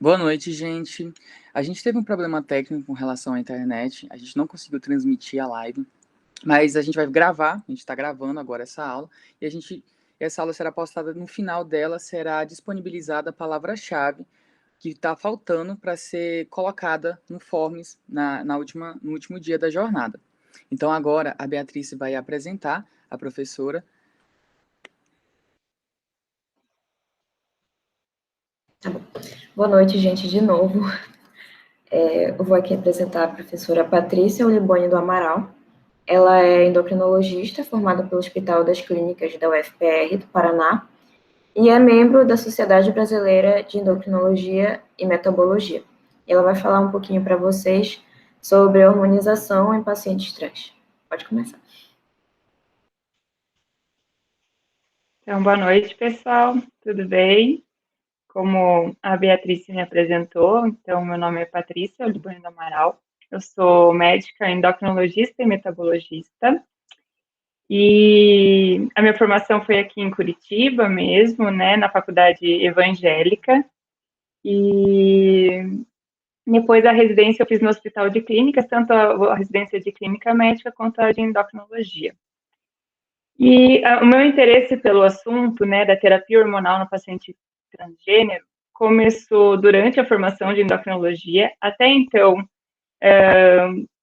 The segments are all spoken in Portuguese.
Boa noite, gente. A gente teve um problema técnico com relação à internet, a gente não conseguiu transmitir a live, mas a gente vai gravar, a gente está gravando agora essa aula, e essa aula será postada no final dela, será disponibilizada a palavra-chave que está faltando para ser colocada no Forms no último dia da jornada. Então agora a Beatriz vai apresentar a professora. Tá bom. Boa noite, gente, de novo. Eu vou aqui apresentar a professora Patrícia Olibone do Amaral. Ela é endocrinologista, formada pelo Hospital das Clínicas da UFPR do Paraná, e é membro da Sociedade Brasileira de Endocrinologia e Metabologia. Ela vai falar um pouquinho para vocês sobre a hormonização em pacientes trans. Pode começar. Então, boa noite, pessoal. Tudo bem? Como a Beatriz me apresentou, então, meu nome é Patrícia Olibone do Amaral. Eu sou médica endocrinologista e metabologista. E a minha formação foi aqui em Curitiba mesmo, né, na faculdade evangélica. E depois a residência eu fiz no Hospital de Clínicas, tanto a residência de clínica médica quanto a de endocrinologia. E o meu interesse pelo assunto, né, da terapia hormonal no paciente transgênero começou durante a formação de endocrinologia. Até então,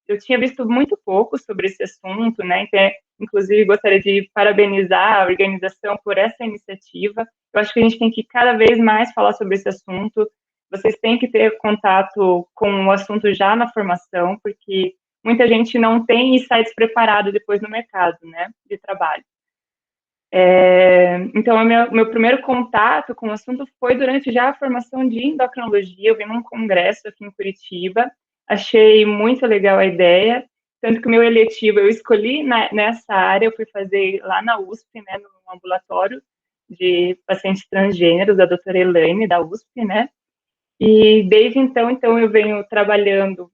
eu tinha visto muito pouco sobre esse assunto, né, então, inclusive gostaria de parabenizar a organização por essa iniciativa. Eu acho que a gente tem que cada vez mais falar sobre esse assunto. Vocês têm que ter contato com o assunto já na formação, porque muita gente não tem insights preparados depois no mercado, né, de trabalho. Então, meu primeiro contato com o assunto foi durante já a formação de endocrinologia. Eu vim num congresso aqui em Curitiba, achei muito legal a ideia, tanto que o meu eletivo eu escolhi nessa área, eu fui fazer lá na USP, né, no ambulatório de pacientes transgêneros, da doutora Elaine, da USP, né, e desde então eu venho trabalhando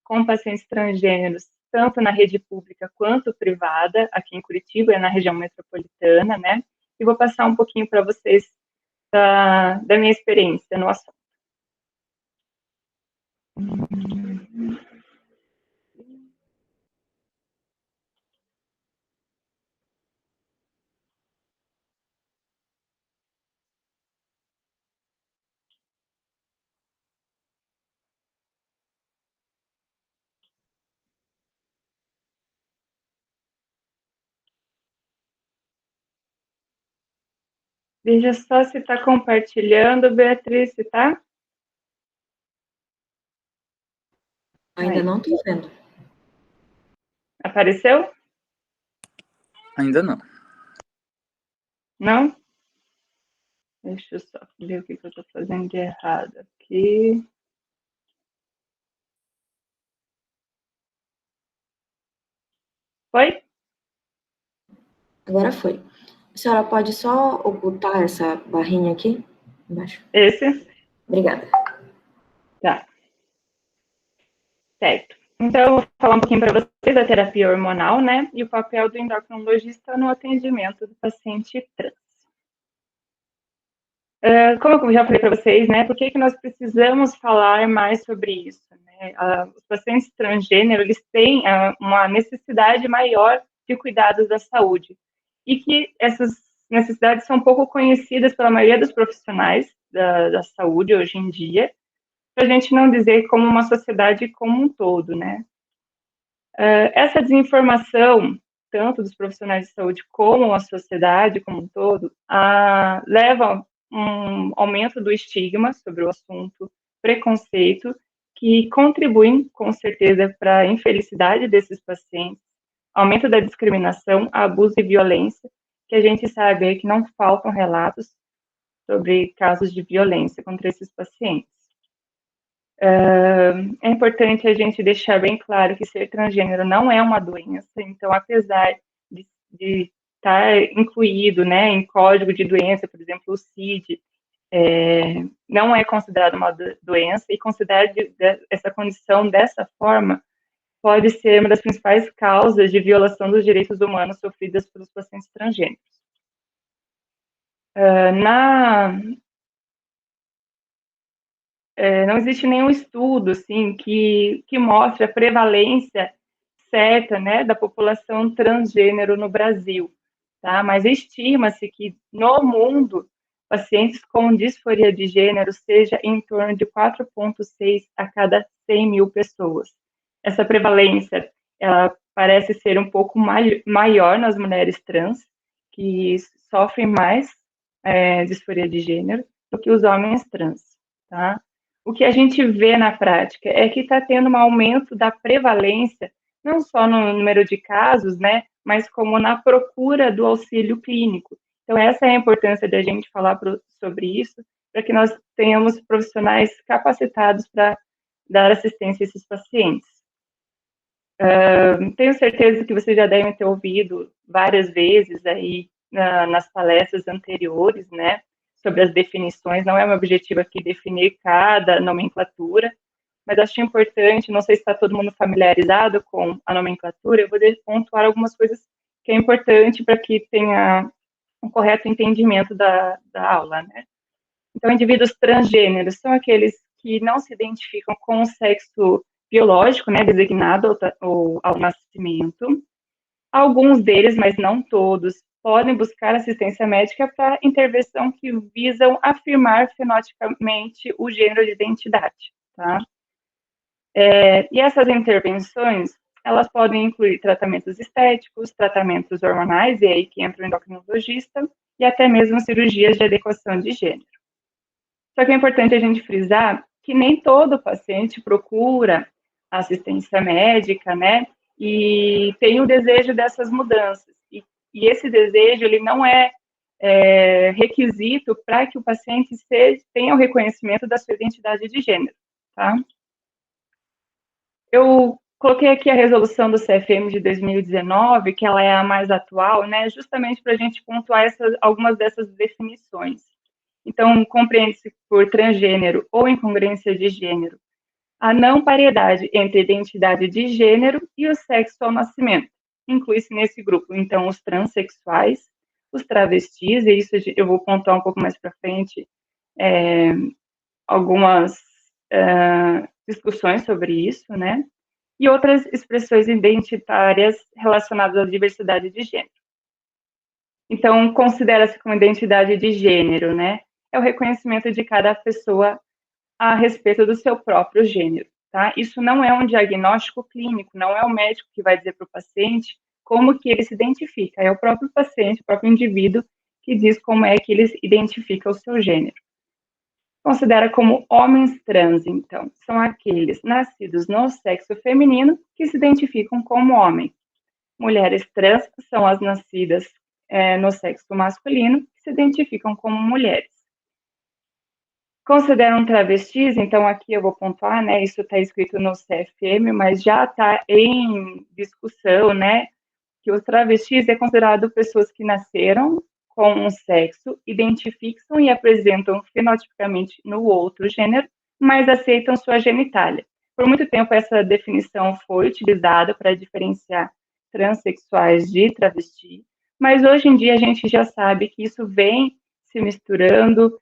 com pacientes transgêneros, tanto na rede pública quanto privada, aqui em Curitiba, na região metropolitana, né? E vou passar um pouquinho para vocês da minha experiência no assunto. Veja só se está compartilhando, Beatriz, tá? Ainda não estou vendo. Apareceu? Ainda não. Não? Deixa eu só ver o que eu estou fazendo de errado aqui. Foi? Agora foi. A senhora pode só ocultar essa barrinha aqui embaixo? Esse? Obrigada. Tá. Certo. Então, eu vou falar um pouquinho para vocês da terapia hormonal, né, e o papel do endocrinologista no atendimento do paciente trans. Como eu já falei para vocês, né, por que nós precisamos falar mais sobre isso, né? Os pacientes transgênero, eles têm uma necessidade maior de cuidados da saúde, e que essas necessidades são pouco conhecidas pela maioria dos profissionais da saúde hoje em dia, para a gente não dizer como uma sociedade como um todo, né? Essa desinformação, tanto dos profissionais de saúde como a sociedade como um todo, leva um aumento do estigma sobre o assunto, preconceito, que contribuem, com certeza, para a infelicidade desses pacientes, aumento da discriminação, abuso e violência, que a gente sabe aí que não faltam relatos sobre casos de violência contra esses pacientes. É importante a gente deixar bem claro que ser transgênero não é uma doença, então, apesar de estar incluído, né, em código de doença, por exemplo, o CID, não é considerado uma doença, e considerar essa condição dessa forma pode ser uma das principais causas de violação dos direitos humanos sofridas pelos pacientes transgêneros. não existe nenhum estudo, assim, que mostre a prevalência certa, né, da população transgênero no Brasil, tá? Mas estima-se que, no mundo, pacientes com disforia de gênero seja em torno de 4,6 a cada 100 mil pessoas. Essa prevalência, ela parece ser um pouco maior nas mulheres trans, que sofrem mais disforia de gênero do que os homens trans, tá? O que a gente vê na prática é que está tendo um aumento da prevalência, não só no número de casos, né, mas como na procura do auxílio clínico. Então, essa é a importância da gente falar sobre isso, para que nós tenhamos profissionais capacitados para dar assistência a esses pacientes. Tenho certeza que vocês já devem ter ouvido várias vezes aí nas palestras anteriores, né, sobre as definições. Não é meu objetivo aqui definir cada nomenclatura, mas acho importante, não sei se está todo mundo familiarizado com a nomenclatura, eu vou pontuar algumas coisas que é importante para que tenha um correto entendimento da aula, né. Então, indivíduos transgêneros são aqueles que não se identificam com o sexo biológico, né, designado ao nascimento. Alguns deles, mas não todos, podem buscar assistência médica para intervenção que visam afirmar fenotipicamente o gênero de identidade, tá? E essas intervenções, elas podem incluir tratamentos estéticos, tratamentos hormonais, e aí que entra o endocrinologista, e até mesmo cirurgias de adequação de gênero. Só que é importante a gente frisar que nem todo paciente procura assistência médica, né, e tem o desejo dessas mudanças. E esse desejo, ele não é requisito para que o paciente tenha o reconhecimento da sua identidade de gênero, tá? Eu coloquei aqui a resolução do CFM de 2019, que ela é a mais atual, né, justamente para a gente pontuar algumas dessas definições. Então, compreende-se por transgênero ou incongruência de gênero a não paridade entre a identidade de gênero e o sexo ao nascimento. Inclui-se nesse grupo, então, os transexuais, os travestis, e isso eu vou pontuar um pouco mais para frente, algumas discussões sobre isso, né? E outras expressões identitárias relacionadas à diversidade de gênero. Então, considera-se como identidade de gênero, né? É o reconhecimento de cada pessoa a respeito do seu próprio gênero, tá? Isso não é um diagnóstico clínico, não é o médico que vai dizer para o paciente como que ele se identifica, é o próprio paciente, o próprio indivíduo que diz como é que ele identifica o seu gênero. Considera como homens trans, então, são aqueles nascidos no sexo feminino que se identificam como homem. Mulheres trans são as nascidas no sexo masculino que se identificam como mulheres. Consideram travestis, então aqui eu vou pontuar, né, isso está escrito no CFM, mas já está em discussão, né, que os travestis é considerado pessoas que nasceram com um sexo, identificam e apresentam fenotipicamente no outro gênero, mas aceitam sua genitália. Por muito tempo essa definição foi utilizada para diferenciar transexuais de travesti, mas hoje em dia a gente já sabe que isso vem se misturando,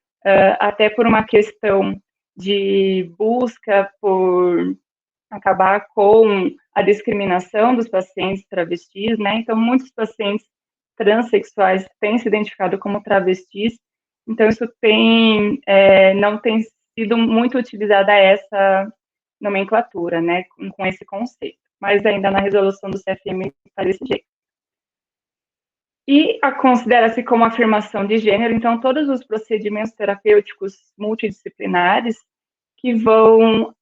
até por uma questão de busca por acabar com a discriminação dos pacientes travestis, né? Então, muitos pacientes transexuais têm se identificado como travestis, então isso não tem sido muito utilizada essa nomenclatura, né, com esse conceito, mas ainda na resolução do CFM está desse jeito. E considera-se como afirmação de gênero, então, todos os procedimentos terapêuticos multidisciplinares que vão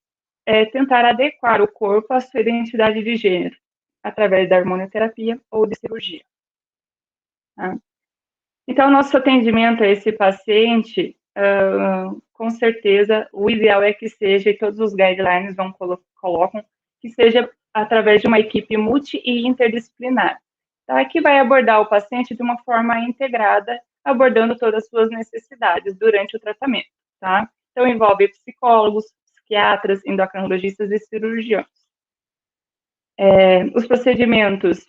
tentar adequar o corpo à sua identidade de gênero, através da hormonioterapia ou de cirurgia. Tá? Então, nosso atendimento a esse paciente, com certeza, o ideal é que seja, e todos os guidelines colocam, que seja através de uma equipe multi e interdisciplinar, tá? Que vai abordar o paciente de uma forma integrada, abordando todas as suas necessidades durante o tratamento, tá? Então, envolve psicólogos, psiquiatras, endocrinologistas e cirurgiões. Os procedimentos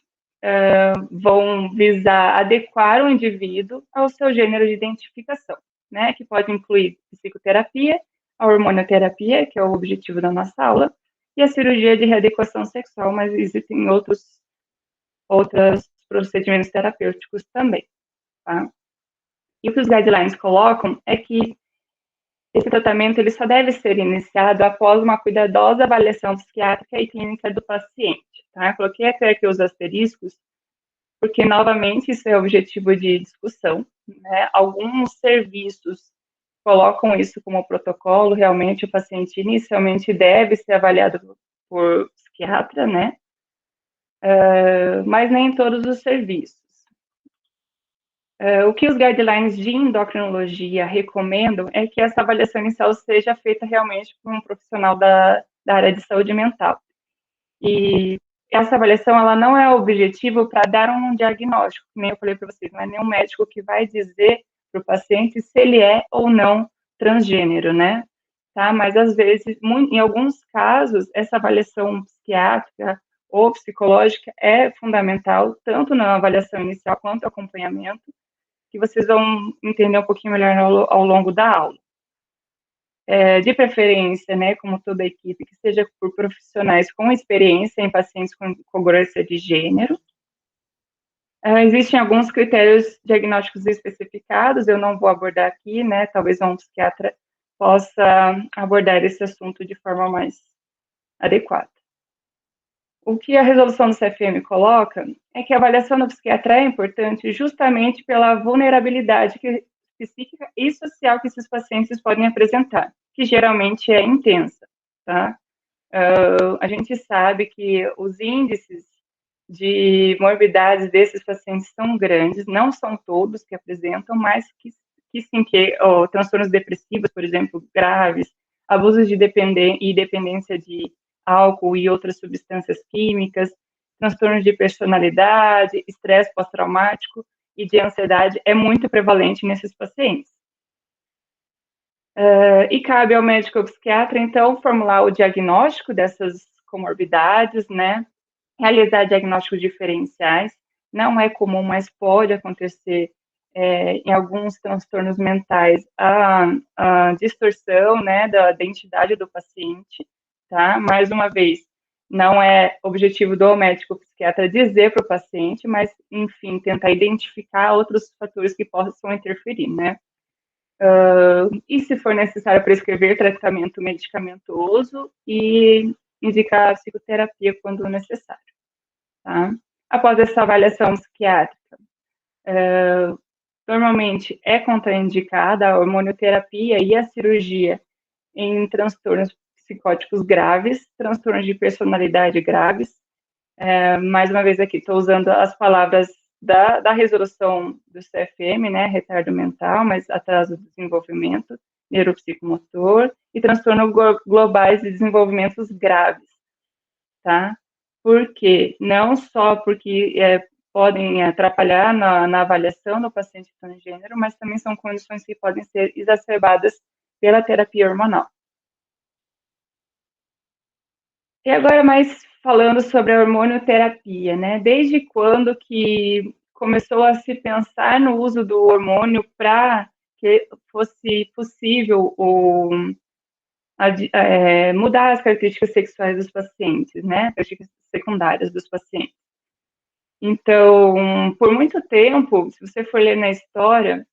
vão visar adequar o indivíduo ao seu gênero de identificação, né? Que pode incluir psicoterapia, a hormonioterapia, que é o objetivo da nossa aula, e a cirurgia de readequação sexual, mas existem outros procedimentos terapêuticos também, tá? E o que os guidelines colocam é que esse tratamento ele só deve ser iniciado após uma cuidadosa avaliação psiquiátrica e clínica do paciente, tá? Eu coloquei aqui os asteriscos, porque, novamente, isso é objetivo de discussão, né? Alguns serviços colocam isso como protocolo, realmente o paciente inicialmente deve ser avaliado por psiquiatra, né? Mas nem todos os serviços. O que os guidelines de endocrinologia recomendam é que essa avaliação inicial seja feita realmente por um profissional da área de saúde mental. E essa avaliação, ela não é objetivo para dar um diagnóstico, como eu falei para vocês, não é nenhum médico que vai dizer para o paciente se ele é ou não transgênero, né? Tá? Mas, às vezes, em alguns casos, essa avaliação psiquiátrica ou psicológica é fundamental, tanto na avaliação inicial quanto no acompanhamento, que vocês vão entender um pouquinho melhor ao longo da aula. De preferência, né, como toda a equipe, que seja por profissionais com experiência em pacientes com congruência de gênero. Existem alguns critérios diagnósticos especificados, eu não vou abordar aqui, né, talvez um psiquiatra possa abordar esse assunto de forma mais adequada. O que a resolução do CFM coloca é que a avaliação do psiquiatra é importante justamente pela vulnerabilidade psíquica e social que esses pacientes podem apresentar, que geralmente é intensa, tá? A gente sabe que os índices de morbidades desses pacientes são grandes, não são todos que apresentam, mas que sim, transtornos depressivos, por exemplo, graves, abusos de dependência de álcool e outras substâncias químicas, transtornos de personalidade, estresse pós-traumático e de ansiedade é muito prevalente nesses pacientes. E cabe ao médico ou psiquiatra, então, formular o diagnóstico dessas comorbidades, né, realizar diagnósticos diferenciais. Não é comum, mas pode acontecer em alguns transtornos mentais a distorção, né, da identidade do paciente, tá? Mais uma vez, não é objetivo do médico psiquiatra dizer para o paciente, mas, enfim, tentar identificar outros fatores que possam interferir, né? E, se for necessário, prescrever tratamento medicamentoso e indicar psicoterapia quando necessário, tá? Após essa avaliação psiquiátrica, normalmente é contraindicada a hormonioterapia e a cirurgia em transtornos psicóticos graves, transtornos de personalidade graves. Mais uma vez aqui, estou usando as palavras da resolução do CFM, né, retardo mental, mas atraso do desenvolvimento neuropsicomotor e transtornos globais de desenvolvimentos graves, tá? Porque não só porque podem atrapalhar na avaliação do paciente transgênero, mas também são condições que podem ser exacerbadas pela terapia hormonal. E agora, mais falando sobre a hormonioterapia, né? Desde quando que começou a se pensar no uso do hormônio para que fosse possível mudar as características sexuais dos pacientes, né? Características secundárias dos pacientes. Então, por muito tempo, se você for ler na história,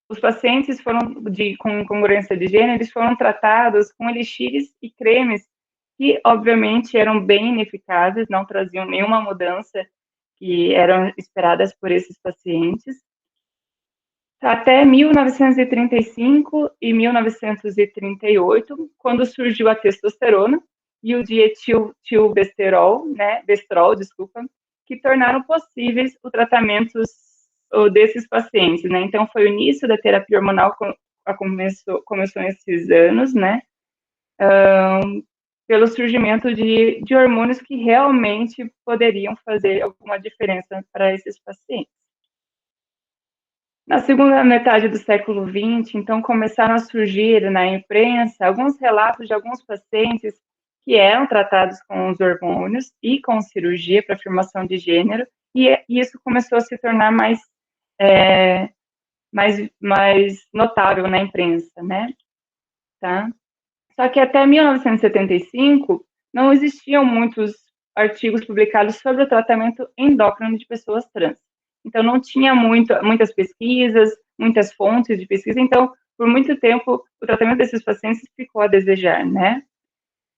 os pacientes com incongruência de gênero, eles foram tratados com elixires e cremes que, obviamente, eram bem ineficazes, não traziam nenhuma mudança que eram esperadas por esses pacientes. Até 1935 e 1938, quando surgiu a testosterona e o dietilbestrol, né, que tornaram possíveis o tratamento desses pacientes, né? Então, foi o início da terapia hormonal começou nesses anos, né? Pelo surgimento de hormônios que realmente poderiam fazer alguma diferença para esses pacientes. Na segunda metade do século XX, então, começaram a surgir na imprensa alguns relatos de alguns pacientes que eram tratados com os hormônios e com cirurgia para afirmação de gênero, e isso começou a se tornar mais notável na imprensa, né? tá? Só que até 1975 não existiam muitos artigos publicados sobre o tratamento endócrino de pessoas trans. Então, não tinha muitas pesquisas, muitas fontes de pesquisa, então, por muito tempo, o tratamento desses pacientes ficou a desejar, né?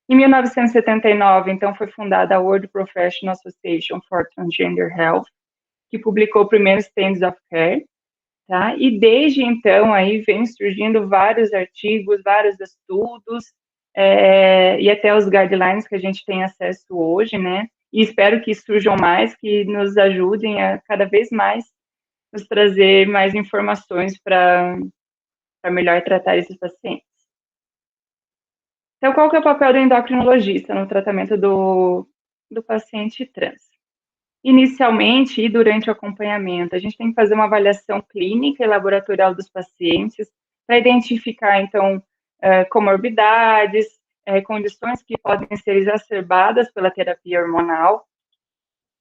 Em 1979, então, foi fundada a World Professional Association for Transgender Health, que publicou o primeiro Standards of Care, tá? E desde então, aí, vem surgindo vários artigos, vários estudos, e até os guidelines que a gente tem acesso hoje, né? E espero que surjam mais, que nos ajudem a cada vez mais nos trazer mais informações para melhor tratar esses pacientes. Então, qual que é o papel do endocrinologista no tratamento do paciente trans? Inicialmente e durante o acompanhamento, a gente tem que fazer uma avaliação clínica e laboratorial dos pacientes para identificar, então, comorbidades, condições que podem ser exacerbadas pela terapia hormonal.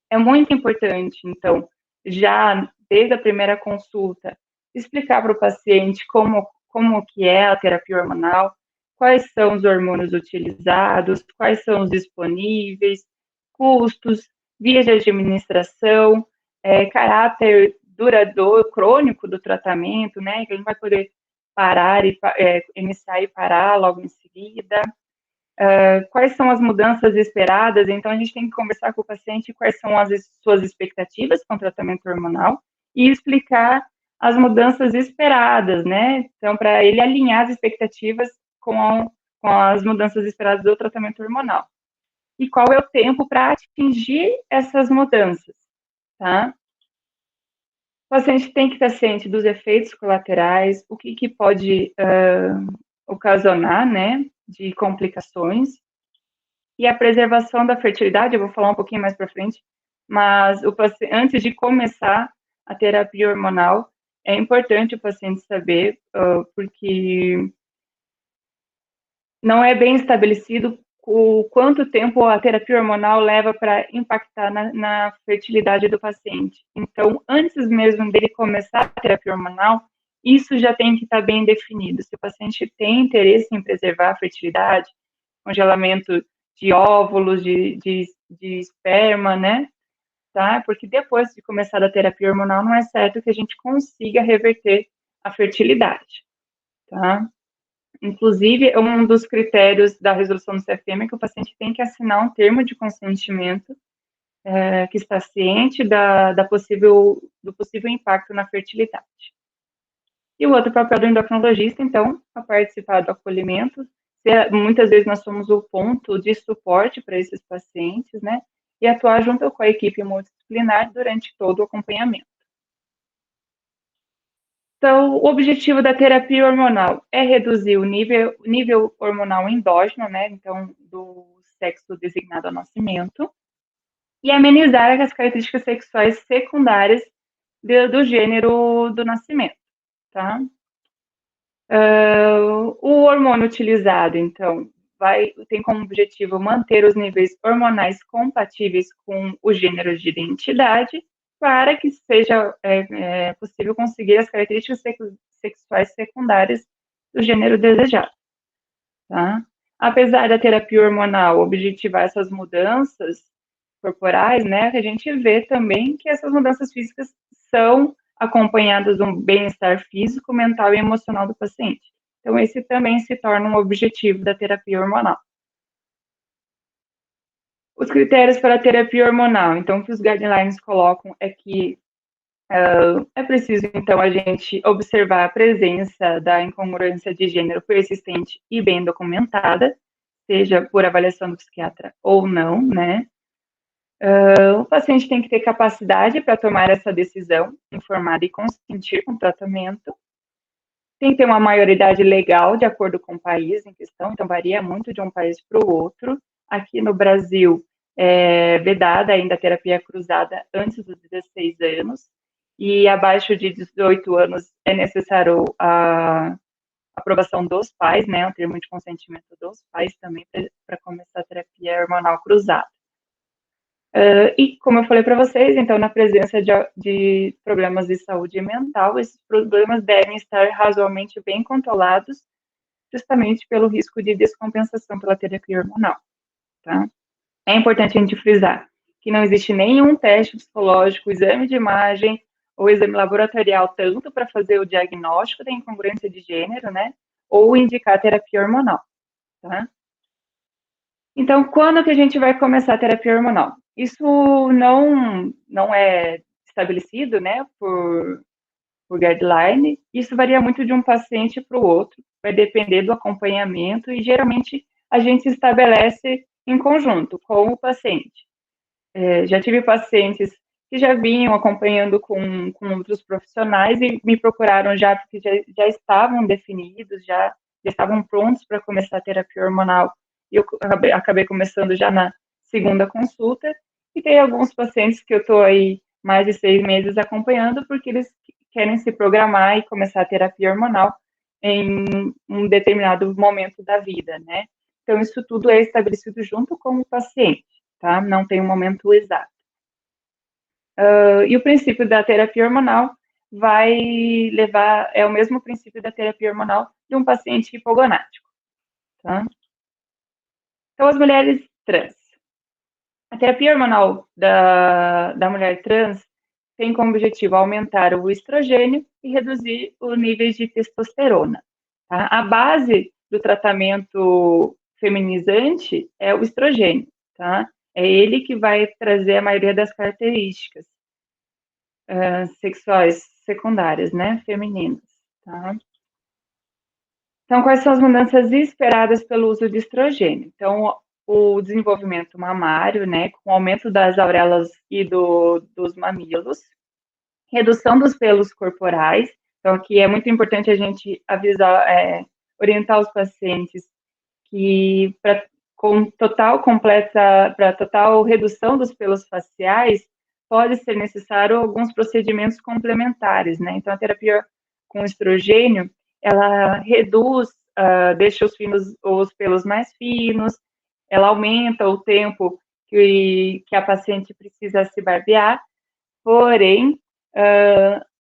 É muito importante, então, já desde a primeira consulta, explicar para o paciente como que é a terapia hormonal, quais são os hormônios utilizados, quais são os disponíveis, custos, vias de administração, caráter duradouro, crônico do tratamento, né, que ele não vai poder parar e iniciar e parar logo em seguida. Quais são as mudanças esperadas? Então, a gente tem que conversar com o paciente quais são as suas expectativas com o tratamento hormonal e explicar as mudanças esperadas, né? Então, para ele alinhar as expectativas com as mudanças esperadas do tratamento hormonal. E qual é o tempo para atingir essas mudanças, tá? O paciente tem que estar ciente dos efeitos colaterais, o que pode ocasionar, né, de complicações, e a preservação da fertilidade, eu vou falar um pouquinho mais para frente, mas antes de começar a terapia hormonal, é importante o paciente saber, porque não é bem estabelecido o quanto tempo a terapia hormonal leva para impactar na fertilidade do paciente. Então, antes mesmo dele começar a terapia hormonal, isso já tem que estar bem definido. Se o paciente tem interesse em preservar a fertilidade, congelamento de óvulos, de esperma, né? Tá? Porque depois de começar a terapia hormonal, não é certo que a gente consiga reverter a fertilidade, tá? Inclusive, um dos critérios da resolução do CFM é que o paciente tem que assinar um termo de consentimento que está ciente do possível impacto na fertilidade. E o outro papel do endocrinologista, então, é participar do acolhimento. Muitas vezes nós somos o ponto de suporte para esses pacientes, né? E atuar junto com a equipe multidisciplinar durante todo o acompanhamento. Então, o objetivo da terapia hormonal é reduzir o nível hormonal endógeno, né? Então, do sexo designado ao nascimento, e amenizar as características sexuais secundárias do gênero do nascimento, tá? O hormônio utilizado, então, tem como objetivo manter os níveis hormonais compatíveis com o gênero de identidade, para que seja possível conseguir as características sexuais secundárias do gênero desejado. Tá? Apesar da terapia hormonal objetivar essas mudanças corporais, né, a gente vê também que essas mudanças físicas são acompanhadas de um bem-estar físico, mental e emocional do paciente. Então, esse também se torna um objetivo da terapia hormonal. Os critérios para a terapia hormonal, então, o que os guidelines colocam é que é preciso, então, a gente observar a presença da incongruência de gênero persistente e bem documentada, seja por avaliação do psiquiatra ou não, né? O paciente tem que ter capacidade para tomar essa decisão informada e consentir com o tratamento. Tem que ter uma maioridade legal de acordo com o país em questão, então varia muito de um país para o outro. Aqui no Brasil, é vedada ainda a terapia cruzada antes dos 16 anos, e abaixo de 18 anos é necessário a aprovação dos pais, né, o termo de consentimento dos pais também para começar a terapia hormonal cruzada. E, como eu falei para vocês, então, na presença de problemas de saúde mental, esses problemas devem estar razoavelmente bem controlados justamente pelo risco de descompensação pela terapia hormonal, tá? É importante a gente frisar que não existe nenhum teste psicológico, exame de imagem ou exame laboratorial, tanto para fazer o diagnóstico da incongruência de gênero, né, ou indicar terapia hormonal, tá? Então, quando que a gente vai começar a terapia hormonal? Isso não é estabelecido, né, por guideline. Isso varia muito de um paciente para o outro, vai depender do acompanhamento e, geralmente, a gente estabelece em conjunto com o paciente. Já tive pacientes que já vinham acompanhando com outros profissionais e me procuraram já porque já estavam definidos, já estavam prontos para começar a terapia hormonal, e eu acabei começando já na segunda consulta, e tem alguns pacientes que eu estou aí mais de 6 meses acompanhando, porque eles querem se programar e começar a terapia hormonal em um determinado momento da vida, né? Então, isso tudo é estabelecido junto com o paciente, tá? Não tem um momento exato. E o princípio da terapia hormonal é o mesmo princípio da terapia hormonal de um paciente hipogonádico, tá? Então, as mulheres trans. A terapia hormonal da mulher trans tem como objetivo aumentar o estrogênio e reduzir os níveis de testosterona, tá? A base do tratamento feminizante é o estrogênio, tá? É ele que vai trazer a maioria das características sexuais secundárias, né, femininas, tá? Então, quais são as mudanças esperadas pelo uso de estrogênio? Então, o desenvolvimento mamário, né, com o aumento das auréolas e dos mamilos, redução dos pelos corporais. Então, aqui é muito importante a gente avisar, orientar os pacientes que para total redução dos pelos faciais, pode ser necessário alguns procedimentos complementares, né? Então, a terapia com estrogênio, ela reduz, deixa os pelos mais finos, ela aumenta o tempo que a paciente precisa se barbear, porém,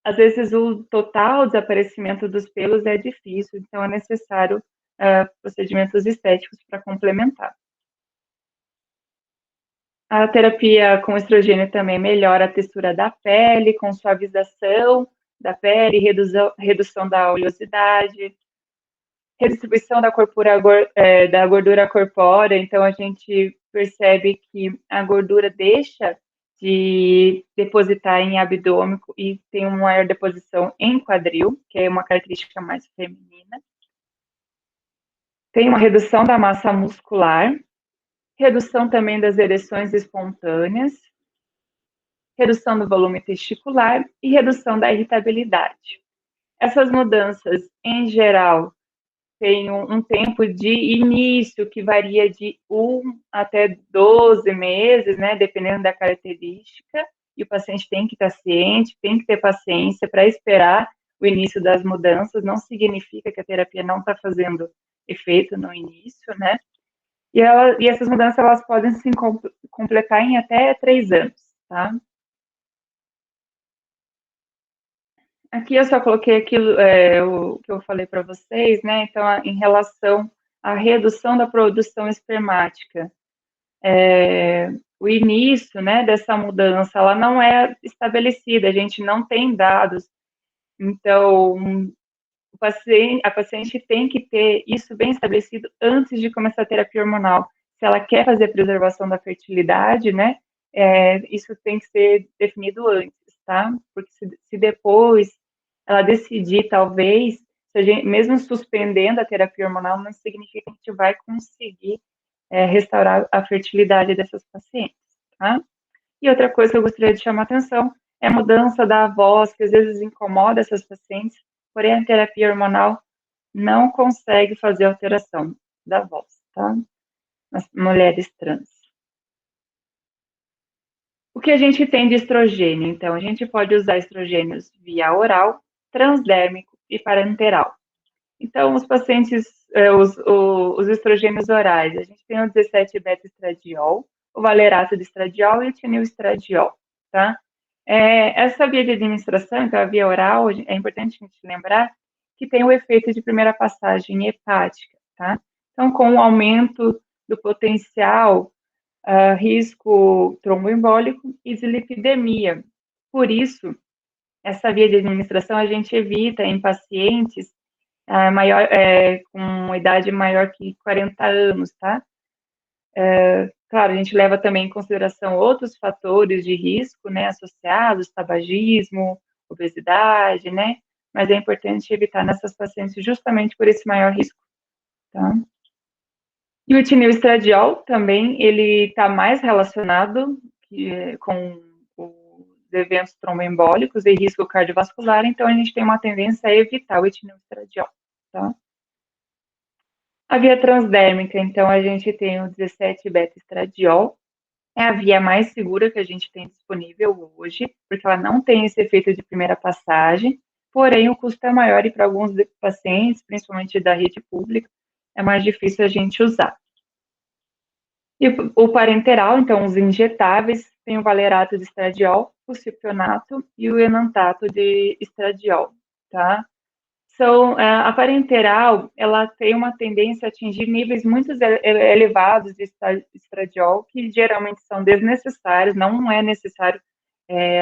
às vezes o total desaparecimento dos pelos é difícil, então é necessário procedimentos estéticos para complementar. A terapia com estrogênio também melhora a textura da pele, com suavização da pele, redução da oleosidade, redistribuição da gordura corpórea. Então, a gente percebe que a gordura deixa de depositar em abdômen e tem uma maior deposição em quadril, que é uma característica mais feminina. Tem uma redução da massa muscular, redução também das ereções espontâneas, redução do volume testicular e redução da irritabilidade. Essas mudanças, em geral, têm um tempo de início que varia de 1 até 12 meses, né, dependendo da característica, e o paciente tem que estar ciente, tem que ter paciência para esperar o início das mudanças. Não significa que a terapia não está fazendo efeito no início, né? E essas mudanças, elas podem se completar em até 3 anos, tá? Aqui eu só coloquei aquilo o que eu falei para vocês, né? Então, em relação à redução da produção espermática, o início, né, dessa mudança, ela não é estabelecida, a gente não tem dados. Então, a paciente tem que ter isso bem estabelecido antes de começar a terapia hormonal. Se ela quer fazer preservação da fertilidade, né, isso tem que ser definido antes, tá? Porque se depois ela decidir, talvez, mesmo suspendendo a terapia hormonal, não significa que a gente vai conseguir restaurar a fertilidade dessas pacientes, tá? E outra coisa que eu gostaria de chamar a atenção é a mudança da voz, que às vezes incomoda essas pacientes, porém a terapia hormonal não consegue fazer alteração da voz, tá? Nas mulheres trans. O que a gente tem de estrogênio? Então, a gente pode usar estrogênios via oral, transdérmico e parenteral. Então, os pacientes, os estrogênios orais, a gente tem o 17-beta-estradiol, o valerato de estradiol e o etinil-estradiol, tá? Essa via de administração, então a via oral, é importante a gente lembrar que tem o efeito de primeira passagem hepática, tá? Então, com o aumento do potencial risco tromboembólico e dislipidemia. Por isso, essa via de administração a gente evita em pacientes com uma idade maior que 40 anos, tá? Claro, a gente leva também em consideração outros fatores de risco, né, associados, tabagismo, obesidade, né, mas é importante evitar nessas pacientes justamente por esse maior risco, tá? E o etilil estradiol também, ele está mais relacionado com os eventos tromboembólicos e risco cardiovascular, então a gente tem uma tendência a evitar o etilil estradiol, tá? A via transdérmica, então, a gente tem o 17-beta-estradiol, é a via mais segura que a gente tem disponível hoje, porque ela não tem esse efeito de primeira passagem, porém o custo é maior e para alguns pacientes, principalmente da rede pública, é mais difícil a gente usar. E o parenteral, então, os injetáveis, tem o valerato de estradiol, o cipionato e o enantato de estradiol, tá? A parenteral, ela tem uma tendência a atingir níveis muito elevados de estradiol, que geralmente são desnecessários, não é necessário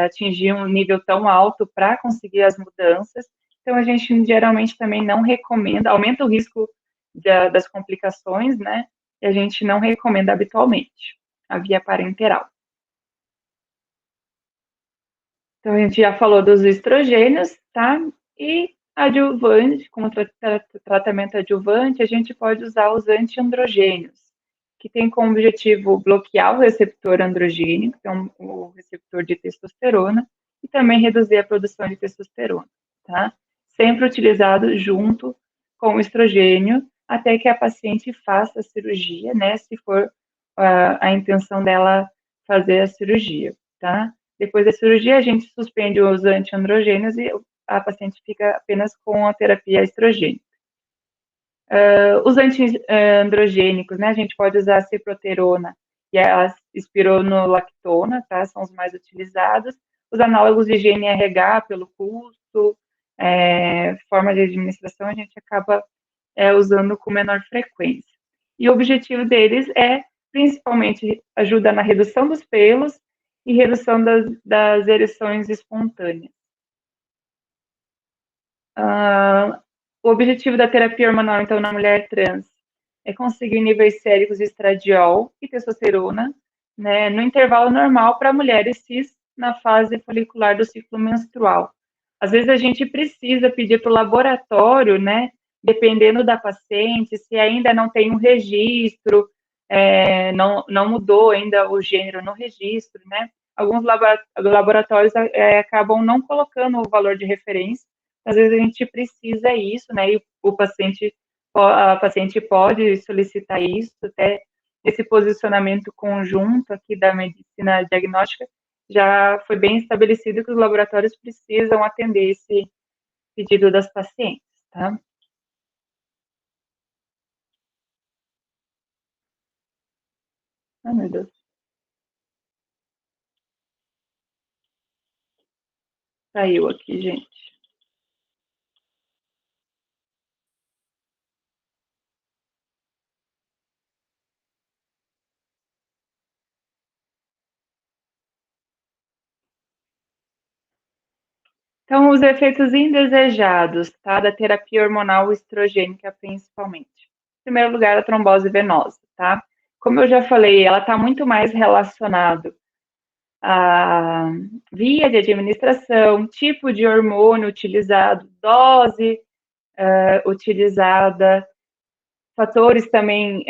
atingir um nível tão alto para conseguir as mudanças. Então, a gente geralmente também não recomenda, aumenta o risco das complicações, né? E a gente não recomenda habitualmente a via parenteral. Então, a gente já falou dos estrogênios, tá? E adjuvante, como tratamento adjuvante, a gente pode usar os antiandrogênios, que tem como objetivo bloquear o receptor androgênico, então o receptor de testosterona, e também reduzir a produção de testosterona, tá? Sempre utilizado junto com o estrogênio, até que a paciente faça a cirurgia, né, se for a intenção dela fazer a cirurgia, tá? Depois da cirurgia, a gente suspende os antiandrogênios e a paciente fica apenas com a terapia estrogênica. Os antiandrogênicos, né, a gente pode usar a ciproterona e a espironolactona, tá, são os mais utilizados. Os análogos de GNRH, pelo custo, forma de administração, a gente acaba usando com menor frequência. E o objetivo deles é, principalmente, ajuda na redução dos pelos e redução das ereções espontâneas. O objetivo da terapia hormonal, então, na mulher trans é conseguir níveis séricos de estradiol e testosterona, né, no intervalo normal para mulheres cis na fase folicular do ciclo menstrual. Às vezes a gente precisa pedir para o laboratório, né, dependendo da paciente, se ainda não tem um registro, não mudou ainda o gênero no registro, né, alguns laboratórios acabam não colocando o valor de referência. Às vezes a gente precisa isso, né, e a paciente pode solicitar isso, até esse posicionamento conjunto aqui da medicina diagnóstica já foi bem estabelecido que os laboratórios precisam atender esse pedido das pacientes, tá? Ai, meu Deus. Saiu aqui, gente. Então, os efeitos indesejados, tá, da terapia hormonal estrogênica, principalmente. Em primeiro lugar, a trombose venosa, tá? Como eu já falei, ela está muito mais relacionada à via de administração, tipo de hormônio utilizado, dose utilizada, fatores também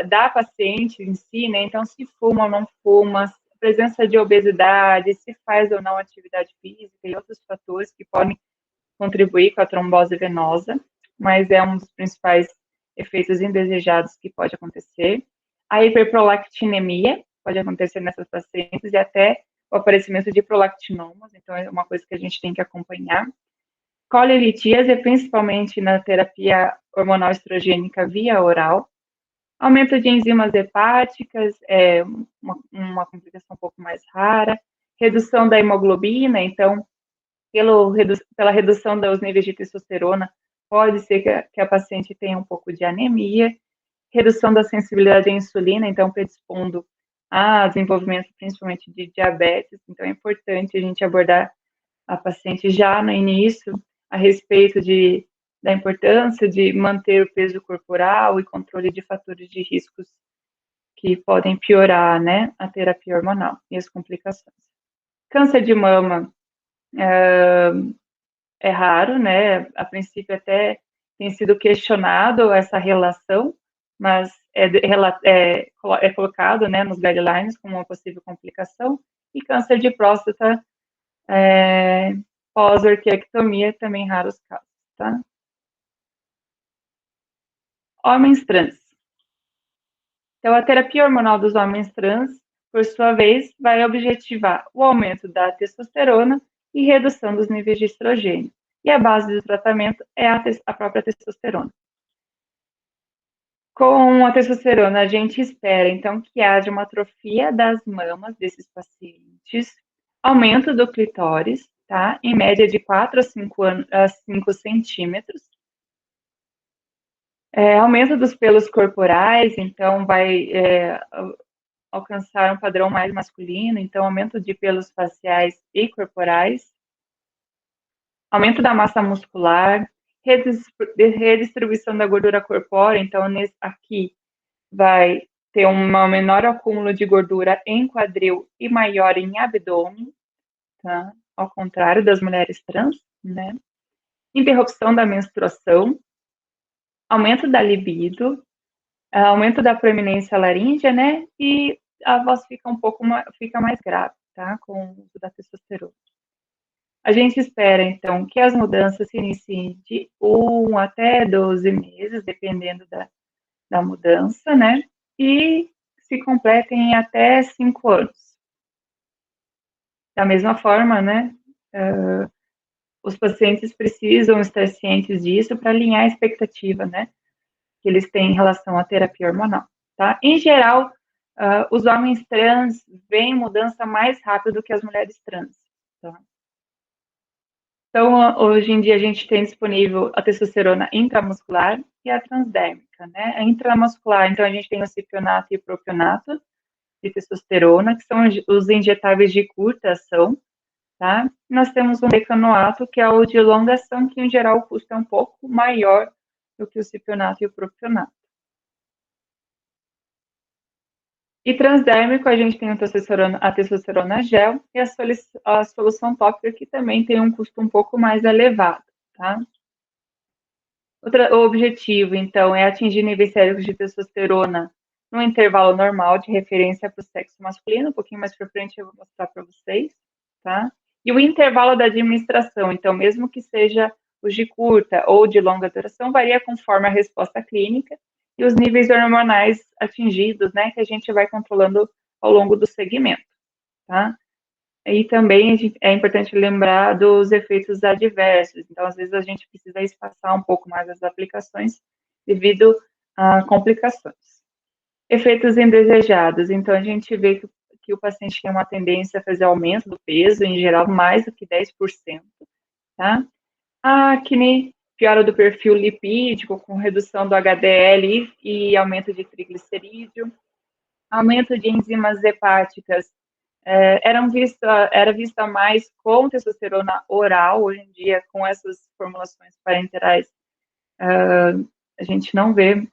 da paciente em si, né? Então, se fuma ou não fuma, presença de obesidade, se faz ou não atividade física e outros fatores que podem contribuir com a trombose venosa, mas é um dos principais efeitos indesejados que pode acontecer. A hiperprolactinemia pode acontecer nessas pacientes e até o aparecimento de prolactinomas, então é uma coisa que a gente tem que acompanhar. Colelitíase, principalmente na terapia hormonal estrogênica via oral. Aumento de enzimas hepáticas, é uma complicação um pouco mais rara. Redução da hemoglobina, então, pela redução dos níveis de testosterona, pode ser que a paciente tenha um pouco de anemia, redução da sensibilidade à insulina, então predispondo a desenvolvimento principalmente de diabetes, então é importante a gente abordar a paciente já no início a respeito da importância de manter o peso corporal e controle de fatores de riscos que podem piorar, né, a terapia hormonal e as complicações. Câncer de mama é raro, né, a princípio até tem sido questionado essa relação, mas é colocado, né, nos guidelines como uma possível complicação, e câncer de próstata pós-orquiectomia, também raros casos, tá? Homens trans. Então, a terapia hormonal dos homens trans, por sua vez, vai objetivar o aumento da testosterona e redução dos níveis de estrogênio. E a base do tratamento é a própria testosterona. Com a testosterona, a gente espera, então, que haja uma atrofia das mamas desses pacientes, aumento do clitóris, tá? Em média de 4 a 5 centímetros. Aumento dos pelos corporais, então, vai alcançar um padrão mais masculino, então, aumento de pelos faciais e corporais. Aumento da massa muscular, redistribuição da gordura corpórea, então, aqui vai ter um menor acúmulo de gordura em quadril e maior em abdômen, tá? Ao contrário das mulheres trans, né? Interrupção da menstruação, aumento da libido, aumento da proeminência laríngea, né? E a voz fica mais grave, tá? Com o uso da testosterona. A gente espera, então, que as mudanças se iniciem de 1 até 12 meses, dependendo da mudança, né? E se completem em até 5 anos. Da mesma forma, né? Os pacientes precisam estar cientes disso para alinhar a expectativa, né? Que eles têm em relação à terapia hormonal, tá? Em geral, os homens trans veem mudança mais rápido do que as mulheres trans, tá? Então, hoje em dia, a gente tem disponível a testosterona intramuscular e a transdérmica, né? A intramuscular, então, a gente tem o cipionato e o propionato de testosterona, que são os injetáveis de curta ação, tá? Nós temos um decanoato, que é o de longa ação, que, em geral, o custo é um pouco maior do que o cipionato e o propionato. E transdérmico, a gente tem a testosterona gel e a solução tópica, que também tem um custo um pouco mais elevado, tá? O objetivo, então, é atingir níveis séricos de testosterona no intervalo normal de referência para o sexo masculino, um pouquinho mais para frente eu vou mostrar para vocês, tá? E o intervalo da administração, então, mesmo que seja os de curta ou de longa duração, varia conforme a resposta clínica e os níveis hormonais atingidos, né, que a gente vai controlando ao longo do segmento, tá? E também é importante lembrar dos efeitos adversos. Então, às vezes, a gente precisa espaçar um pouco mais as aplicações devido a complicações. Efeitos indesejados. Então, a gente vê que o paciente tem uma tendência a fazer aumento do peso, em geral, mais do que 10%, tá? A acne, piora do perfil lipídico, com redução do HDL e aumento de triglicerídeo. Aumento de enzimas hepáticas, era vista mais com testosterona oral, hoje em dia, com essas formulações parenterais, a gente não vê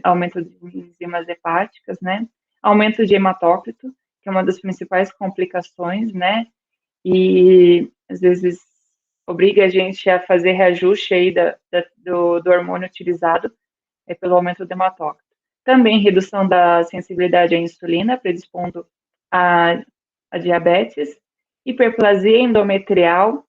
aumento de enzimas hepáticas, né? Aumento de hematócrito, que é uma das principais complicações, né? E, às vezes, obriga a gente a fazer reajuste aí do hormônio utilizado pelo aumento do hematócrito. Também redução da sensibilidade à insulina, predispondo a diabetes, hiperplasia endometrial.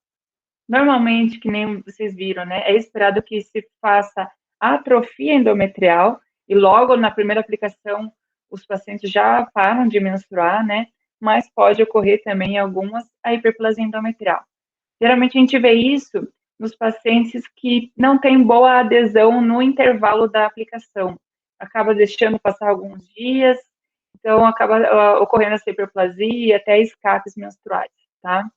Normalmente, que nem vocês viram, né, é esperado que se faça atrofia endometrial e logo na primeira aplicação os pacientes já param de menstruar, né, mas pode ocorrer também em algumas a hiperplasia endometrial. Geralmente a gente vê isso nos pacientes que não têm boa adesão no intervalo da aplicação. Acaba deixando passar alguns dias, então acaba ocorrendo essa hiperplasia, até escapes menstruais, tá?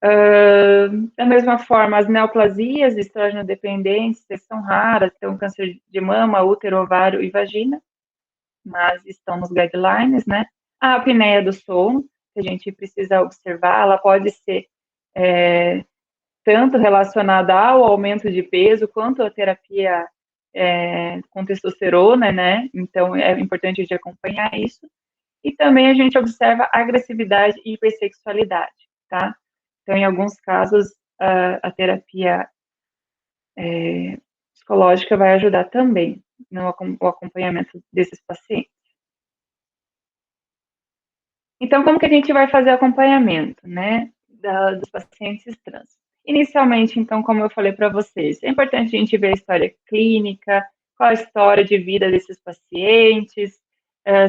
Da mesma forma, as neoplasias estrógeno-dependentes são raras, tem um câncer de mama, útero, ovário e vagina, mas estão nos guidelines, né? A apneia do sono, que a gente precisa observar, ela pode ser tanto relacionada ao aumento de peso, quanto à terapia com testosterona, né? Então, é importante a gente acompanhar isso. E também a gente observa agressividade e hipersexualidade, tá? Então, em alguns casos, a terapia psicológica vai ajudar também no acompanhamento desses pacientes. Então, como que a gente vai fazer acompanhamento, né, dos pacientes trans? Inicialmente, então, como eu falei para vocês, é importante a gente ver a história clínica, qual a história de vida desses pacientes,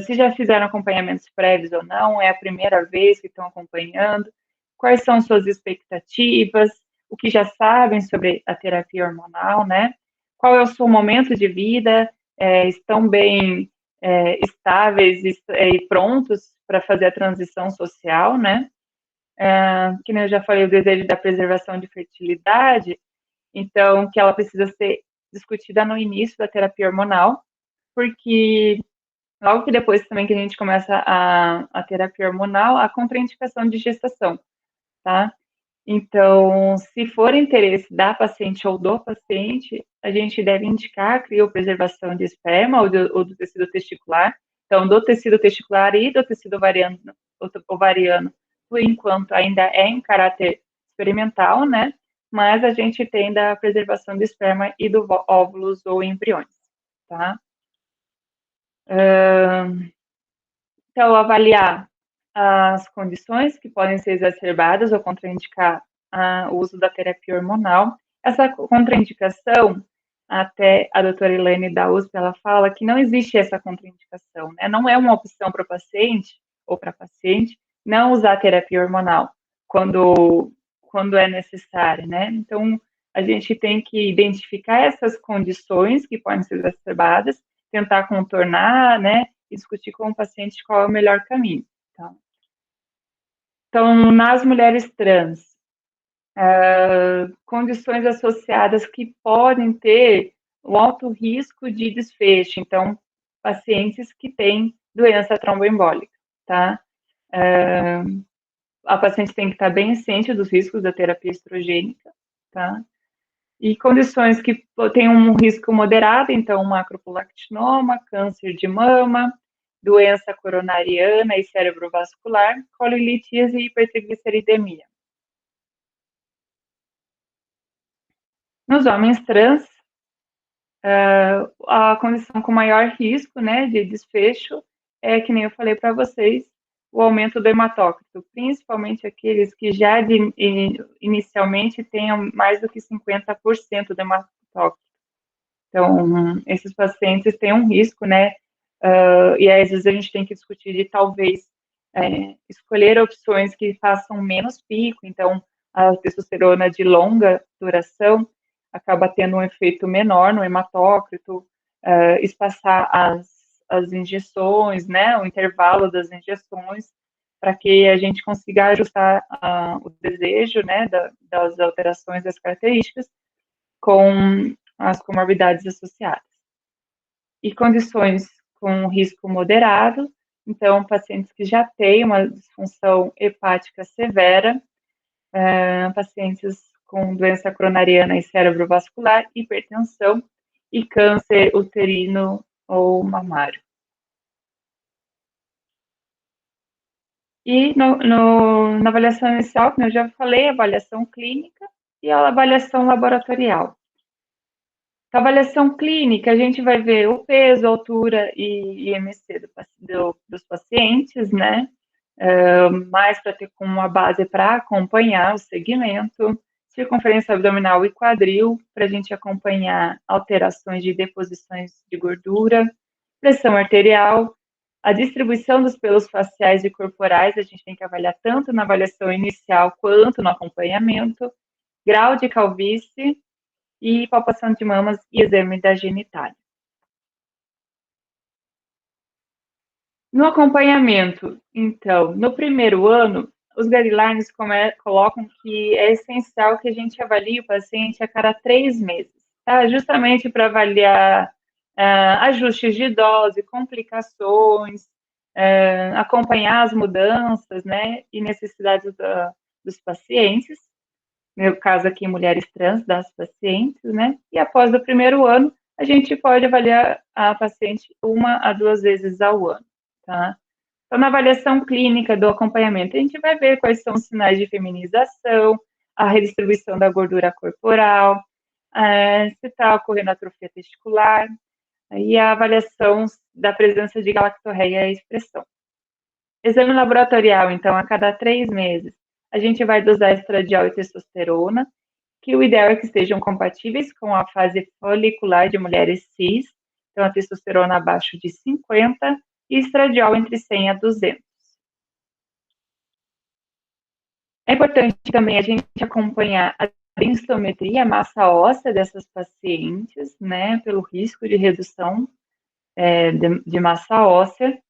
se já fizeram acompanhamentos prévios ou não, é a primeira vez que estão acompanhando, quais são suas expectativas, o que já sabem sobre a terapia hormonal, né? Qual é o seu momento de vida, estão bem estáveis e prontos para fazer a transição social, né? Que nem eu já falei, o desejo da preservação de fertilidade, então, que ela precisa ser discutida no início da terapia hormonal, porque logo que depois também que a gente começa a terapia hormonal, a contraindicação de gestação, tá? Então, se for interesse da paciente ou do paciente, a gente deve indicar a criopreservação de esperma ou do tecido testicular. Então, do tecido testicular e do tecido ovariano, por enquanto ainda é em caráter experimental, né? Mas a gente tem da preservação do esperma e do óvulos ou embriões, tá? Então, avaliar as condições que podem ser exacerbadas ou contraindicar o uso da terapia hormonal. Essa contraindicação, até a doutora Elaine da USP, ela fala que não existe essa contraindicação, né? Não é uma opção para o paciente ou para a paciente não usar terapia hormonal quando é necessário, né? Então, a gente tem que identificar essas condições que podem ser exacerbadas, tentar contornar, né? E discutir com o paciente qual é o melhor caminho. Tá? Então, nas mulheres trans, condições associadas que podem ter um alto risco de desfecho. Então, pacientes que têm doença tromboembólica, tá? A paciente tem que estar bem ciente dos riscos da terapia estrogênica, tá? E condições que têm um risco moderado, então, macroprolactinoma, câncer de mama, doença coronariana e cerebrovascular, colilitíase e hipertrigliceridemia. Nos homens trans, a condição com maior risco, né, de desfecho é, que nem eu falei para vocês, o aumento do hematócrito, principalmente aqueles que já inicialmente tenham mais do que 50% do hematócrito. Então, esses pacientes têm um risco, né, e às vezes a gente tem que discutir de talvez escolher opções que façam menos pico, então a testosterona de longa duração acaba tendo um efeito menor no hematócrito, espaçar as injeções, né, o intervalo das injeções, para que a gente consiga ajustar o desejo, né, das alterações das características com as comorbidades associadas. E condições com risco moderado, então, pacientes que já têm uma disfunção hepática severa, pacientes com doença coronariana e cerebrovascular, hipertensão e câncer uterino ou mamário. E na avaliação inicial, como eu já falei, a avaliação clínica e a avaliação laboratorial. Na avaliação clínica, a gente vai ver o peso, altura e IMC dos pacientes, né? Mais para ter como uma base para acompanhar o segmento, circunferência abdominal e quadril, para a gente acompanhar alterações de deposições de gordura, pressão arterial, a distribuição dos pelos faciais e corporais, a gente tem que avaliar tanto na avaliação inicial quanto no acompanhamento, grau de calvície, e palpação de mamas e exame da genitália. No acompanhamento, então, no primeiro ano, os guidelines colocam que é essencial que a gente avalie o paciente a cada 3 meses, tá? Justamente para avaliar ajustes de dose, complicações, acompanhar as mudanças, né, e necessidades dos pacientes, no caso aqui, mulheres trans, das pacientes, né, e após o primeiro ano, a gente pode avaliar a paciente 1 a 2 vezes ao ano, tá? Então, na avaliação clínica do acompanhamento, a gente vai ver quais são os sinais de feminização, a redistribuição da gordura corporal, se está ocorrendo atrofia testicular, e a avaliação da presença de galactorreia e expressão. Exame laboratorial, então, a cada 3 meses, a gente vai dosar estradiol e testosterona, que o ideal é que estejam compatíveis com a fase folicular de mulheres cis, então a testosterona abaixo de 50 e estradiol entre 100 a 200. É importante também a gente acompanhar a densitometria, a massa óssea dessas pacientes, né, pelo risco de redução de massa óssea.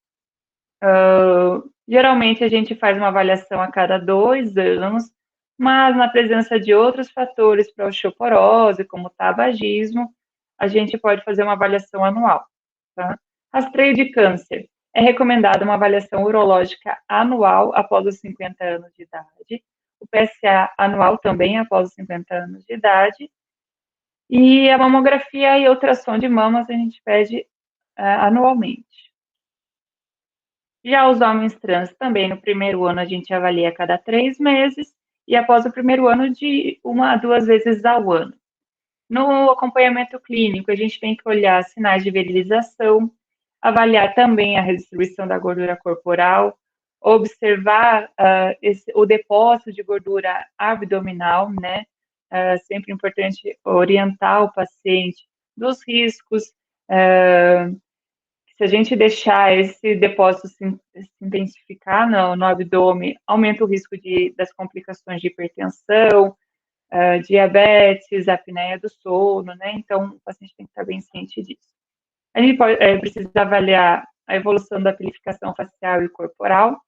Geralmente a gente faz uma avaliação a cada 2 anos, mas na presença de outros fatores para osteoporose, como tabagismo, a gente pode fazer uma avaliação anual. Tá? Rastreio de câncer. É recomendada uma avaliação urológica anual após os 50 anos de idade, o PSA anual também após os 50 anos de idade, e a mamografia e ultrassom de mamas a gente pede anualmente. Já os homens trans também, no primeiro ano a gente avalia a cada 3 meses e após o primeiro ano de 1 a 2 vezes ao ano. No acompanhamento clínico, a gente tem que olhar sinais de virilização, avaliar também a redistribuição da gordura corporal, observar o depósito de gordura abdominal, né? Sempre importante orientar o paciente dos riscos, se a gente deixar esse depósito se intensificar no abdômen, aumenta o risco das complicações de hipertensão, diabetes, apneia do sono, né? Então, o paciente tem que estar bem ciente disso. A gente precisa avaliar a evolução da pilificação facial e corporal,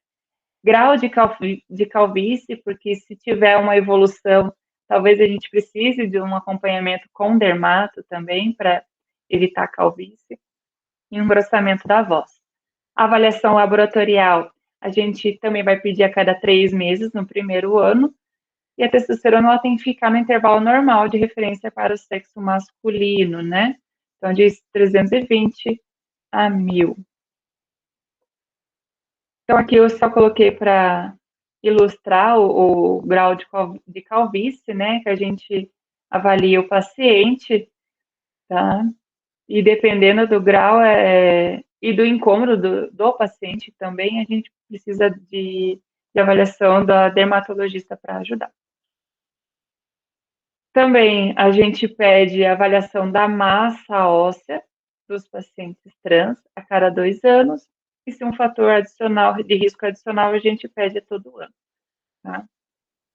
grau de calvície, porque se tiver uma evolução, talvez a gente precise de um acompanhamento com dermato também, para evitar calvície, e um engrossamento da voz. A avaliação laboratorial, a gente também vai pedir a cada 3 meses no primeiro ano, e a testosterona ela tem que ficar no intervalo normal de referência para o sexo masculino, né? Então, de 320 a 1000. Então, aqui eu só coloquei para ilustrar o grau de calvície, né? Que a gente avalia o paciente, tá? E dependendo do grau e do incômodo do paciente também, a gente precisa de avaliação da dermatologista para ajudar. Também a gente pede a avaliação da massa óssea dos pacientes trans a cada 2 anos, e se um fator adicional, de risco adicional, a gente pede a todo ano. Tá?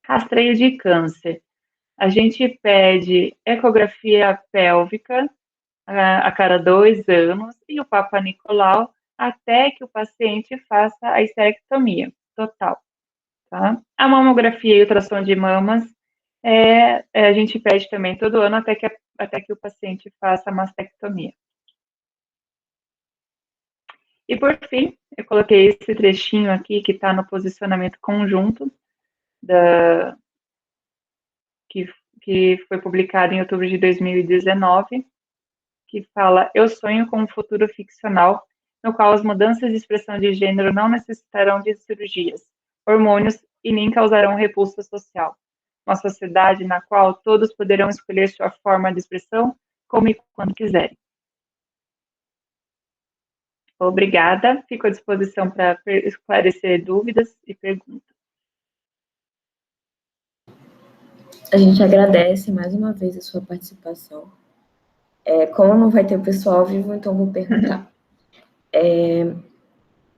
Rastreio de câncer. A gente pede ecografia pélvica a cada 2 anos e o Papa Nicolau até que o paciente faça a esterectomia total. Tá? A mamografia e ultrassom de mamas a gente pede também todo ano até que o paciente faça a mastectomia. E por fim, eu coloquei esse trechinho aqui que está no posicionamento conjunto que foi publicado em outubro de 2019, que fala: eu sonho com um futuro ficcional no qual as mudanças de expressão de gênero não necessitarão de cirurgias, hormônios e nem causarão repulsa social. Uma sociedade na qual todos poderão escolher sua forma de expressão como e quando quiserem. Obrigada, fico à disposição para esclarecer dúvidas e perguntas. A gente agradece mais uma vez a sua participação. Como não vai ter o pessoal ao vivo, então vou perguntar.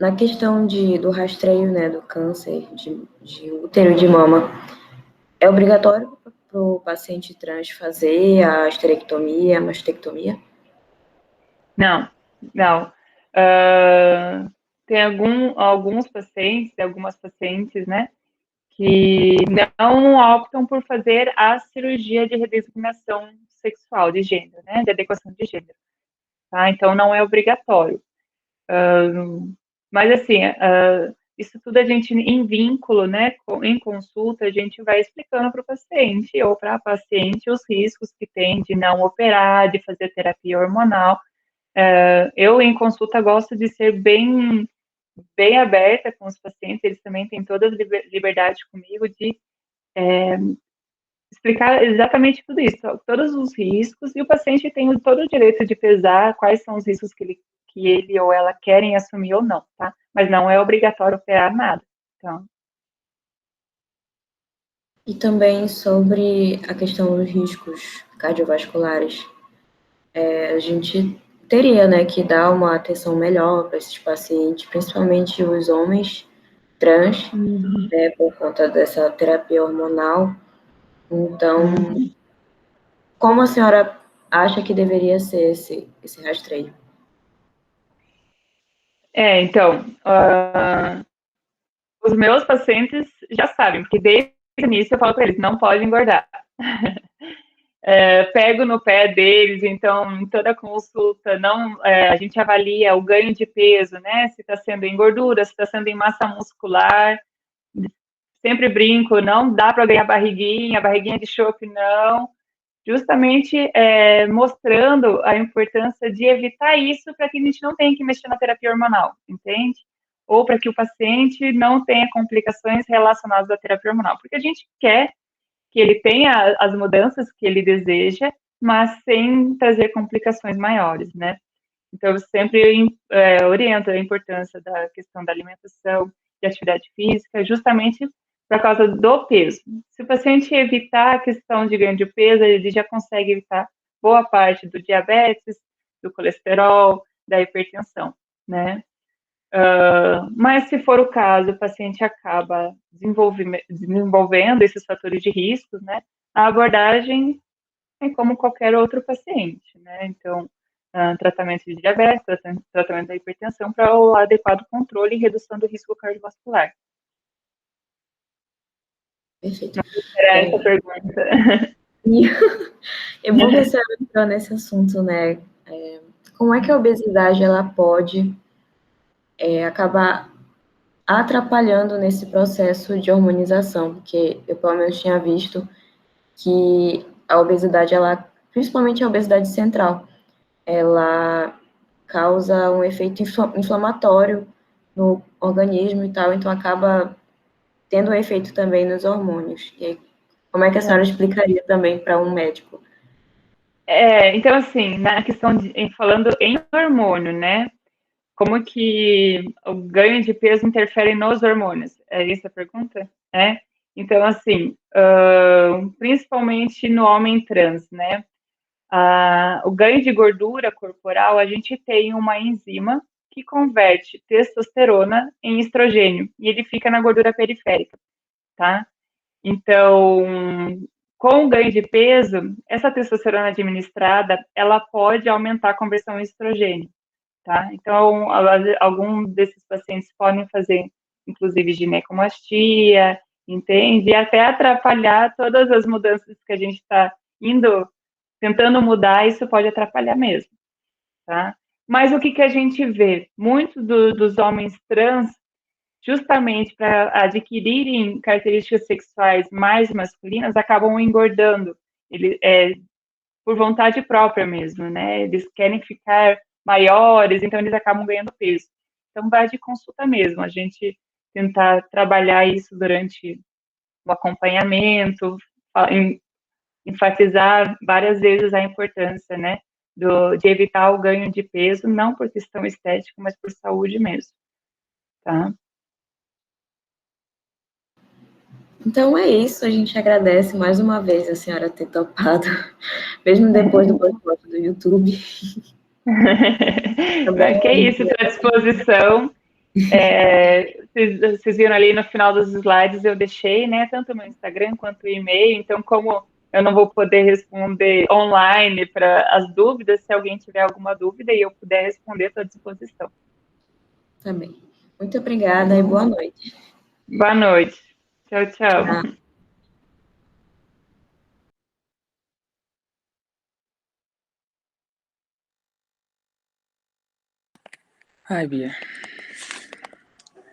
Na questão do rastreio, né, do câncer de útero e de mama, é obrigatório para o paciente trans fazer a esterectomia, a mastectomia? Não. Tem algumas pacientes, né, que não optam por fazer a cirurgia de redesignação sexual de gênero, né, de adequação de gênero, tá? Então, não é obrigatório. Mas, assim, isso tudo a gente, em vínculo, né, em consulta, a gente vai explicando para o paciente ou para a paciente os riscos que tem de não operar, de fazer terapia hormonal. Eu, em consulta, gosto de ser bem aberta com os pacientes, eles também têm toda a liberdade comigo de explicar exatamente tudo isso, todos os riscos, e o paciente tem todo o direito de pesar quais são os riscos que ele ou ela querem assumir ou não, tá? Mas não é obrigatório operar nada. Então. E também sobre a questão dos riscos cardiovasculares, a gente teria, né, que dar uma atenção melhor para esses pacientes, principalmente os homens trans, né, por conta dessa terapia hormonal. Então, como a senhora acha que deveria ser esse rastreio? Então, os meus pacientes já sabem, porque desde o início eu falo para eles, não pode engordar. Pego no pé deles, então, em toda consulta, a gente avalia o ganho de peso, né? Se está sendo em gordura, se está sendo em massa muscular. Sempre brinco, não dá para ganhar barriguinha de chope, não. Justamente mostrando a importância de evitar isso para que a gente não tenha que mexer na terapia hormonal, entende? Ou para que o paciente não tenha complicações relacionadas à terapia hormonal, porque a gente quer que ele tenha as mudanças que ele deseja, mas sem trazer complicações maiores, né? Então, eu sempre oriento a importância da questão da alimentação e atividade física, justamente por causa do peso. Se o paciente evitar a questão de ganho de peso, ele já consegue evitar boa parte do diabetes, do colesterol, da hipertensão, né? Mas se for o caso, o paciente acaba desenvolvendo esses fatores de risco, né? A abordagem é como qualquer outro paciente, né? Então, tratamento de diabetes, tratamento da hipertensão para o adequado controle e redução do risco cardiovascular. Perfeito. Era essa pergunta. É bom que a senhora entrou nesse assunto, né? Como é que a obesidade ela pode acabar atrapalhando nesse processo de hormonização? Porque eu, pelo menos, tinha visto que a obesidade, ela, principalmente a obesidade central, ela causa um efeito inflamatório no organismo e tal, então acaba tendo um efeito também nos hormônios. E aí, como é que a senhora explicaria também para um médico? Então, assim, na questão falando em hormônio, né? Como que o ganho de peso interfere nos hormônios? É essa a pergunta? Então, assim, principalmente no homem trans, né? O ganho de gordura corporal, a gente tem uma enzima que converte testosterona em estrogênio e ele fica na gordura periférica, tá? Então, com o ganho de peso, essa testosterona administrada, ela pode aumentar a conversão em estrogênio, tá? Então, alguns desses pacientes podem fazer, inclusive, ginecomastia, entende? E até atrapalhar todas as mudanças que a gente está tentando mudar, isso pode atrapalhar mesmo, tá? Mas o que a gente vê? Muitos dos homens trans, justamente para adquirirem características sexuais mais masculinas, acabam engordando, por vontade própria mesmo, né? Eles querem ficar maiores, então eles acabam ganhando peso. Então, vai de consulta mesmo, a gente tentar trabalhar isso durante o acompanhamento, enfatizar várias vezes a importância, né, de evitar o ganho de peso, não por questão estética, mas por saúde mesmo, tá? Então é isso, a gente agradece mais uma vez a senhora ter topado, mesmo depois do boicote do YouTube. Que é isso, estou à disposição. Vocês viram ali no final dos slides, eu deixei, né, tanto o meu Instagram quanto o e-mail, então como eu não vou poder responder online para as dúvidas, se alguém tiver alguma dúvida e eu puder responder, estou à disposição. Também. Muito obrigada e boa noite. Boa noite. Tchau, tchau. Ai, Bia.